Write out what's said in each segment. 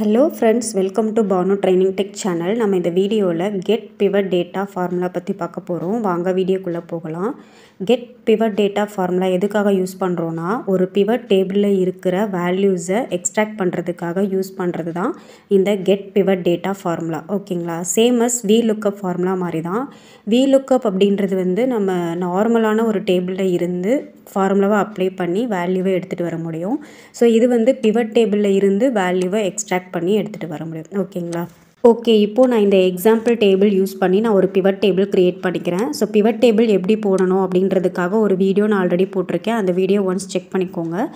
Hello friends, welcome to Banu Training Tech channel. நம்ம இந்த வீடியோல get pivot data formula பத்தி பார்க்க போறோம். வாங்க வீடியோக்குள்ள போகலாம். get pivot data formula எதுக்காக யூஸ் பண்றோம்னா ஒரு pivot tableல இருக்கிற values-ஐ extract பண்றதுக்காக யூஸ் பண்றது தான் இந்த get pivot data formula. ஓகேங்களா? சேம் as VLOOKUP formula மாதிரி தான். VLOOKUP அப்படின்றது வந்து நம்ம நார்மலான ஒரு டேபிள்ல இருந்து ஃபார்முலாவை அப்ளை பண்ணி வேல்யூவை எடுத்துகிட்டு வர முடியும். ஸோ இது வந்து பிவட் டேபிளில் இருந்து வேல்யூவை எக்ஸ்ட்ராக்ட் பண்ணி எடுத்துகிட்டு வர முடியும். ஓகேங்களா? ஓகே, இப்போது நான் இந்த எக்ஸாம்பிள் டேபிள் யூஸ் பண்ணி நான் ஒரு பிவட் டேபிள் க்ரியேட் பண்ணிக்கிறேன். ஸோ பிவட் டேபிள் எப்படி போடணும் அப்படின்றதுக்காக ஒரு வீடியோ நான் ஆல்ரெடி போட்டிருக்கேன். அந்த வீடியோ ஒன்ஸ் செக் பண்ணிக்கோங்க.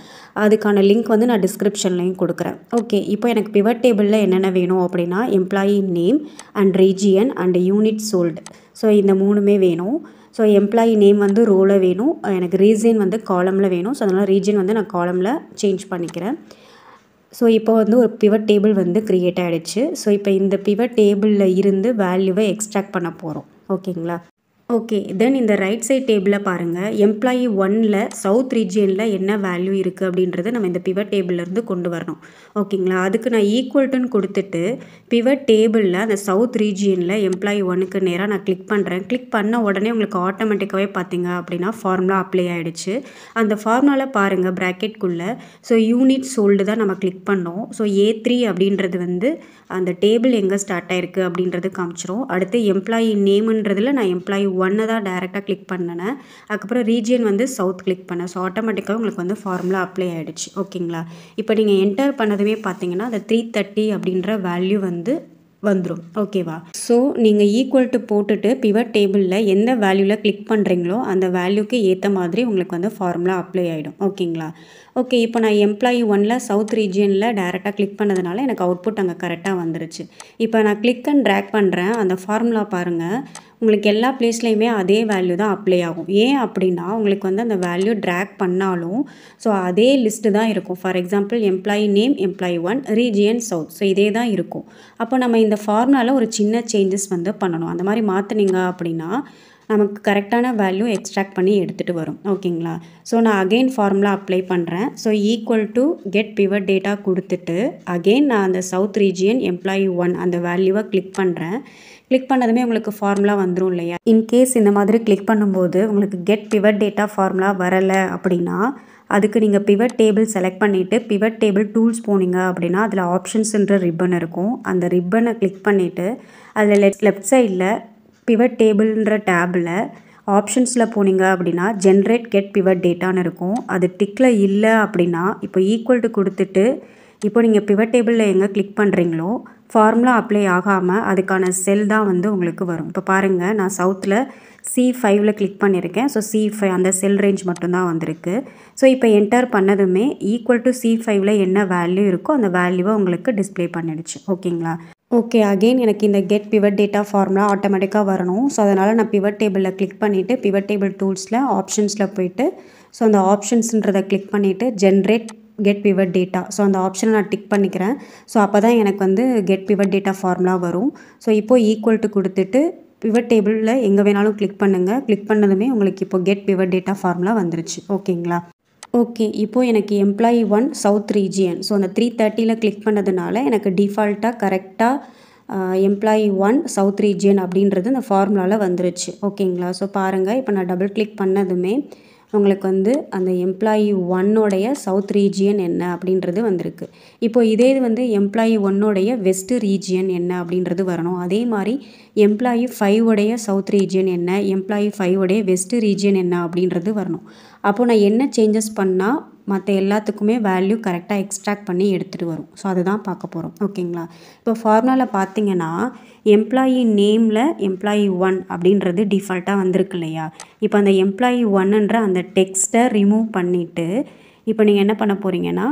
அதுக்கான லிங்க் வந்து நான் டிஸ்கிரிப்ஷன்லையும் கொடுக்குறேன். ஓகே, இப்போ எனக்கு பிவட் டேபிளில் என்னென்ன வேணும் அப்படின்னா employee name and region and unit sold. So இந்த மூணுமே வேணும். ஸோ எம்ப்ளாயி நேம் வந்து ரோவில் வேணும், எனக்கு ரீஜன் வந்து காலமில் வேணும். ஸோ அதனால் ரீஜன் வந்து நான் காலமில் சேஞ்ச் பண்ணிக்கிறேன். ஸோ இப்போ வந்து ஒரு பிவட் டேபிள் வந்து க்ரியேட் ஆகிடுச்சு. ஸோ இப்போ இந்த பிவட் டேபிளில் இருந்து வேல்யூவை எக்ஸ்ட்ராக்ட் பண்ண போகிறோம். ஓகேங்களா? ஓகே, தென் இந்த ரைட் சைட் டேபிளில் பாருங்கள், எம்ப்ளாயி 1ல் சவுத் ரீஜியனில் என்ன வேல்யூ இருக்குது அப்படின்றத நம்ம இந்த பிவட் டேபிள்லேருந்து கொண்டு வரணும். ஓகேங்களா? அதுக்கு நான் ஈக்குவல்ட்டுன்னு கொடுத்துட்டு பிவட் டேபிளில் அந்த சவுத் ரீஜியனில் எம்ப்ளாயி 1க்கு நேராக நான் கிளிக் பண்ணுறேன். கிளிக் பண்ண உடனே உங்களுக்கு ஆட்டோமேட்டிக்காகவே பார்த்தீங்க அப்படின்னா ஃபார்முலா அப்ளை ஆகிடுச்சு. அந்த ஃபார்முலாவில் பாருங்கள் ப்ராக்கெட்குள்ளே, ஸோ யூனிட் சோல்டு தான் நம்ம கிளிக் பண்ணோம். ஸோ A3 அப்படின்றது வந்து அந்த டேபிள் எங்கே ஸ்டார்ட் ஆகிருக்கு அப்படின்றது காமிச்சிரும். அடுத்து எம்ப்ளாயி நேமுன்றதில் நான் எம்ப்ளாயி 1 தான் டைரெக்டாக கிளிக் பண்ணினேன். அதுக்கப்புறம் ரீஜியன் வந்து சவுத் கிளிக் பண்ணேன். ஸோ ஆட்டோமேட்டிக்காக உங்களுக்கு வந்து ஃபார்முலா அப்ளை ஆகிடுச்சு. ஓகேங்களா? இப்போ நீங்கள் என்டர் பண்ணதுமே பார்த்தீங்கன்னா அந்த 330 அப்படின்ற வேல்யூ வந்து வந்துடும். ஓகேவா? ஸோ நீங்கள் ஈக்குவல் டு போட்டுட்டு பிவட் டேபிளில் எந்த வேல்யூவில் கிளிக் பண்ணுறீங்களோ அந்த வேல்யூக்கு ஏற்ற மாதிரி உங்களுக்கு வந்து ஃபார்முலா அப்ளை ஆகிடும். ஓகேங்களா? ஓகே, இப்போ நான் எம்ப்ளாயி 1ல் சவுத் ரீஜியனில் டேரெக்டாக கிளிக் பண்ணதுனால எனக்கு அவுட்புட் அங்கே கரெக்டாக வந்துருச்சு. இப்போ நான் கிளிக் அண்ட் ட்ராக் பண்ணுறேன். அந்த ஃபார்முலா பாருங்கள், உங்களுக்கு எல்லா பிளேஸ்லையுமே அதே வேல்யூ தான் அப்ளை ஆகும். ஏன் அப்படின்னா உங்களுக்கு வந்து அந்த வேல்யூ ட்ராக் பண்ணாலும் ஸோ அதே லிஸ்ட்டு தான் இருக்கும். For example employee name employee 1 region south, so இதே தான் இருக்கும். அப்போ நம்ம இந்த ஃபார்முலாவில் ஒரு சின்ன சேஞ்சஸ் வந்து பண்ணணும். அந்த மாதிரி மாற்றினீங்க அப்படின்னா நமக்கு கரெக்டான வேல்யூ எக்ஸ்ட்ராக்ட் பண்ணி எடுத்துகிட்டு வரும். ஓகேங்களா? ஸோ நான் அகெயின் ஃபார்முலா அப்ளை பண்ணுறேன். So equal to get pivot data கொடுத்துட்டு அகெயின் நான் அந்த சவுத் ரீஜியன் எம்ப்ளாயி 1 அந்த வேல்யூவை கிளிக் பண்ணுறேன். கிளிக் பண்ணதுமே உங்களுக்கு ஃபார்முலா வந்துடும் இல்லையா? இன்கேஸ் இந்த மாதிரி கிளிக் பண்ணும்போது உங்களுக்கு கெட் பிவட் டேட்டா ஃபார்முலா வரலை அப்படின்னா அதுக்கு நீங்கள் பிவட் டேபிள் செலக்ட் பண்ணிவிட்டு பிவட் டேபிள் டூல்ஸ் போனீங்க அப்படின்னா அதில் ஆப்ஷன்ஸுன்ற ரிப்பன் இருக்கும். அந்த ரிப்பனை கிளிக் பண்ணிவிட்டு அதில் லெஃப்ட் சைடில் பிவட் டேபிள்ன்ற டேபில் ஆப்ஷன்ஸில் போனீங்க அப்படின்னா ஜென்ரேட் கெட் பிவட் டேட்டான்னு இருக்கும். அது டிக்கில் இல்லை அப்படின்னா இப்போ ஈக்குவல் டு கொடுத்துட்டு இப்போ நீங்கள் பிவட் டேபிளில் எங்கே கிளிக் பண்ணுறீங்களோ ஃபார்முலா அப்ளை ஆகாமல் அதுக்கான செல் தான் வந்து உங்களுக்கு வரும். இப்போ பாருங்கள், நான் சவுத்தில் C5ல் கிளிக் பண்ணியிருக்கேன். ஸோ C5 அந்த செல் ரேஞ்ச் மட்டும்தான் வந்திருக்கு. ஸோ இப்போ என்டர் பண்ணதுமே ஈக்குவல் டு C5ல் என்ன வேல்யூ இருக்கோ அந்த வேல்யூவை உங்களுக்கு டிஸ்பிளே பண்ணிடுச்சு. ஓகேங்களா? ஓகே, அகெயின் எனக்கு இந்த கெட் பிவட் டேட்டா ஃபார்முலா ஆட்டோமேட்டிக்காக வரணும். ஸோ அதனால் நான் பிவட் டேபிளில் கிளிக் பண்ணிவிட்டு பிவட் டேபிள் டூல்ஸில் ஆப்ஷன்ஸில் போயிட்டு ஸோ அந்த ஆப்ஷன்ஸுன்றதை கிளிக் பண்ணிவிட்டு generate get pivot data, so அந்த ஆப்ஷனை நான் டிக் பண்ணிக்கிறேன். ஸோ அப்போ தான் எனக்கு வந்து கெட் பிவட் டேட்டா ஃபார்முலா வரும். ஸோ இப்போது ஈக்குவல் டு கொடுத்துட்டு பிவட் டேபிளில் எங்கே வேணாலும் கிளிக் பண்ணுங்கள். கிளிக் பண்ணதுமே உங்களுக்கு இப்போ கெட் பிவட் டேட்டா ஃபார்முலா வந்துருச்சு. ஓகேங்களா? ஓகே, இப்போது எனக்கு எம்ப்ளாயி 1 சவுத் ரீஜியன், ஸோ அந்த 330ல் கிளிக் பண்ணதுனால எனக்கு டிஃபால்ட்டாக கரெக்டாக எம்ப்ளாயி 1 சவுத் ரீஜியன் அப்படின்றது இந்த ஃபார்முலாவில் வந்துருச்சு. ஓகேங்களா? ஸோ பாருங்கள், இப்போ நான் டபுள் கிளிக் பண்ணதுமே உங்களுக்கு வந்து அந்த எம்ப்ளாயி 1உடைய சவுத் ரீஜியன் என்ன அப்படின்றது வந்திருக்கு. இப்போது இதே வந்து எம்ப்ளாயி 1உடைய வெஸ்ட் ரீஜியன் என்ன அப்படின்றது வரணும். அதே மாதிரி எம்ப்ளாயி 5உடைய சவுத் ரீஜியன் என்ன, எம்ப்ளாயி 5உடைய வெஸ்ட் ரீஜியன் என்ன அப்படின்றது வரணும். அப்போது நான் என்ன சேஞ்சஸ் பண்ணால் மற்ற எல்லாத்துக்குமே வேல்யூ கரெக்டாக எக்ஸ்ட்ராக்ட் பண்ணி எடுத்துகிட்டு வரும். ஸோ அதுதான் பார்க்க போகிறோம். ஓகேங்களா? இப்போ ஃபார்முலாவில் பார்த்தீங்கன்னா எம்ப்ளாயி நேமில் எம்ப்ளாயி 1 அப்படின்றது டிஃபால்ட்டாக வந்திருக்கு இல்லையா? இப்போ அந்த எம்ப்ளாயி 1ன்ற அந்த டெக்ஸ்ட்டை ரிமூவ் பண்ணிவிட்டு இப்போ நீங்கள் என்ன பண்ண போகிறீங்கன்னா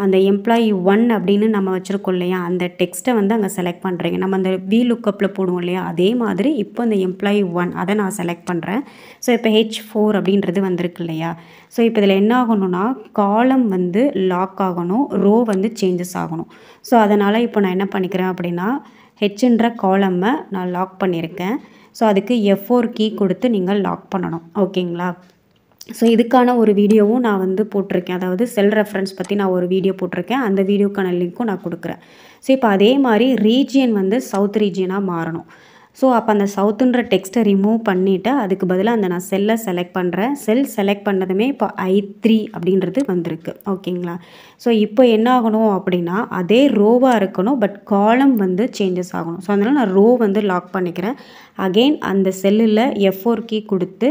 அந்த எம்ப்ளாயி 1 அப்படின்னு நம்ம வச்சுருக்கோம் இல்லையா, அந்த டெக்ஸ்ட்டை வந்து அங்கே செலக்ட் பண்ணுறீங்க. நம்ம அந்த VLOOKUPல போடுவோம் இல்லையா, அதே மாதிரி இப்போ அந்த எம்ப்ளாயி 1 அதை நான் செலக்ட் பண்ணுறேன். ஸோ இப்போ H4 அப்படின்றது வந்திருக்கு இல்லையா? ஸோ இப்போ இதில் என்ன ஆகணும்னா காலம் வந்து லாக் ஆகணும், ரோ வந்து சேஞ்சஸ் ஆகணும். ஸோ அதனால் இப்போ நான் என்ன பண்ணிக்கிறேன் அப்படின்னா ஹெச்ன்ற காலம்மை நான் லாக் பண்ணியிருக்கேன். ஸோ அதுக்கு F4 கீ கொடுத்து நீங்கள் லாக் பண்ணணும். ஓகேங்களா? ஸோ இதுக்கான ஒரு வீடியோவும் நான் வந்து போட்டிருக்கேன். அதாவது செல் ரெஃபரன்ஸ் பற்றி நான் ஒரு வீடியோ போட்டிருக்கேன். அந்த வீடியோக்கான லிங்க்கும் நான் கொடுக்குறேன். ஸோ இப்போ அதே மாதிரி ரீஜியன் வந்து சவுத் ரீஜியனாக மாறணும். ஸோ அப்போ அந்த சவுத்துன்ற டெக்ஸ்ட்டை ரிமூவ் பண்ணிவிட்டு அதுக்கு பதிலாக அந்த நான் செல்லை செலக்ட் பண்ணுறேன். செல் செலக்ட் பண்ணதுமே இப்போ I3 அப்படின்றது வந்திருக்கு. ஓகேங்களா? ஸோ இப்போ என்ன ஆகணும் அப்படின்னா அதே ரோவாக இருக்கணும், பட் காலம் வந்து சேஞ்சஸ் ஆகணும். ஸோ அதனால் நான் ரோ வந்து லாக் பண்ணிக்கிறேன். அகெயின் அந்த செல்லில் F4 கீ கொடுத்து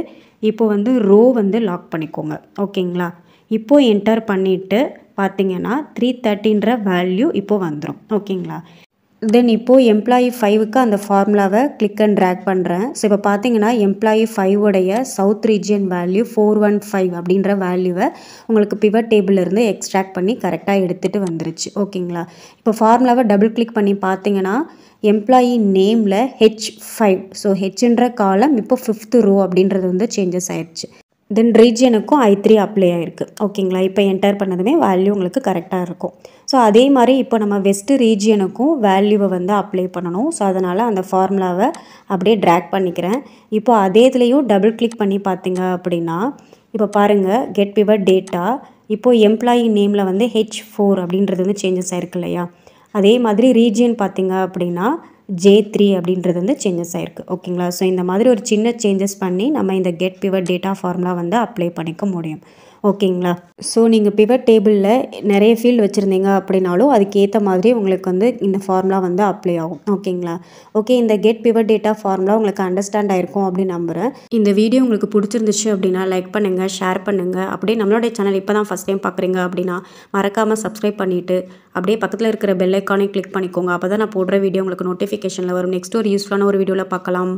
இப்போ வந்து ரோ வந்து லாக் பண்ணிக்கோங்க. ஓகேங்களா? இப்போது என்டர் பண்ணிவிட்டு பார்த்தீங்கன்னா 330ன்ற வேல்யூ இப்போது வந்துடும். ஓகேங்களா? தென் இப்போது எம்ப்ளாயி 5க்கு அந்த ஃபார்முலாவை கிளிக் அண்ட் ட்ராக் பண்ணுறேன். ஸோ இப்போ பார்த்தீங்கன்னா எம்ப்ளாயி 5உடைய சவுத் ரீஜியன் வேல்யூ 415 அப்படின்ற வேல்யூவை உங்களுக்கு பிவட் டேபிளிலிருந்து எக்ஸ்ட்ராக்ட் பண்ணி கரெக்டாக எடுத்துகிட்டு வந்துருச்சு. ஓகேங்களா? இப்போ ஃபார்முலாவை டபுள் கிளிக் பண்ணி பார்த்தீங்கன்னா எம்ப்ளாயி நேமில் H5, ஸோ ஹெச்ன்ற காலம் இப்போ 5th ரோ அப்படின்றது வந்து சேஞ்சஸ் ஆயிடுச்சு. தென் ரீஜியனுக்கும் I3 அப்ளை ஆகிருக்கு. ஓகேங்களா? இப்போ என்டர் பண்ணதுமே வேல்யூ உங்களுக்கு கரெக்டாக இருக்கும். ஸோ அதே மாதிரி இப்போ நம்ம வெஸ்ட் ரீஜியனுக்கும் வேல்யூவை வந்து அப்ளை பண்ணணும். ஸோ அதனால் அந்த ஃபார்முலாவை அப்படியே ட்ராக் பண்ணிக்கிறேன். இப்போ அதே இதுலேயும் டபுள் கிளிக் பண்ணி பார்த்தீங்க அப்படின்னா இப்போ பாருங்கள் கெட் பிவட் டேட்டா. இப்போது எம்ப்ளாயி நேமில் வந்து H4 அப்படின்றது வந்து சேஞ்சஸ் ஆகிருக்கு இல்லையா? அதே மாதிரி ரீஜியன் பார்த்தீங்க அப்படின்னா J3 அப்படின்றது வந்து சேஞ்சஸ் ஆகிருக்கு. ஓகேங்களா? ஸோ இந்த மாதிரி ஒரு சின்ன சேஞ்சஸ் பண்ணி நம்ம இந்த கெட் பிவட் டேட்டா ஃபார்முலா வந்து அப்ளை பண்ணிக்க முடியும். ஓகேங்களா? ஸோ நீங்கள் பிவட் டேபிளில் நிறைய ஃபீல்டு வச்சுருந்தீங்க அப்படின்னாலும் அதுக்கேற்ற மாதிரி உங்களுக்கு வந்து இந்த ஃபார்முலா வந்து அப்ளை ஆகும். ஓகேங்களா? ஓகே, இந்த கெட் பிவட் டேட்டா ஃபார்முலா உங்களுக்கு அண்டர்ஸ்டாண்ட் ஆகிருக்கும் அப்படின்னு நம்புகிறேன். இந்த வீடியோ உங்களுக்கு பிடிச்சிருந்துச்சு அப்படின்னா லைக் பண்ணுங்கள், ஷேர் பண்ணுங்கள். அப்படியே நம்மளுடைய சேனல் இப்போ தான் ஃபஸ்ட் டைம் பார்க்குறீங்க அப்படின்னா மறக்காமல் சப்ஸ்கிரைப் பண்ணிவிட்டு அப்படியே பக்கத்தில் இருக்கிற பெல் ஐக்கானை கிளிக் பண்ணிக்கோங்க. அப்போ தான் நான் போடுற வீடியோ உங்களுக்கு நோட்டிஃபிகேஷனில் வரும். நெக்ஸ்ட் ஒரு யூஸ்ஃபுல்லான ஒரு வீடியோவில் பார்க்கலாம்.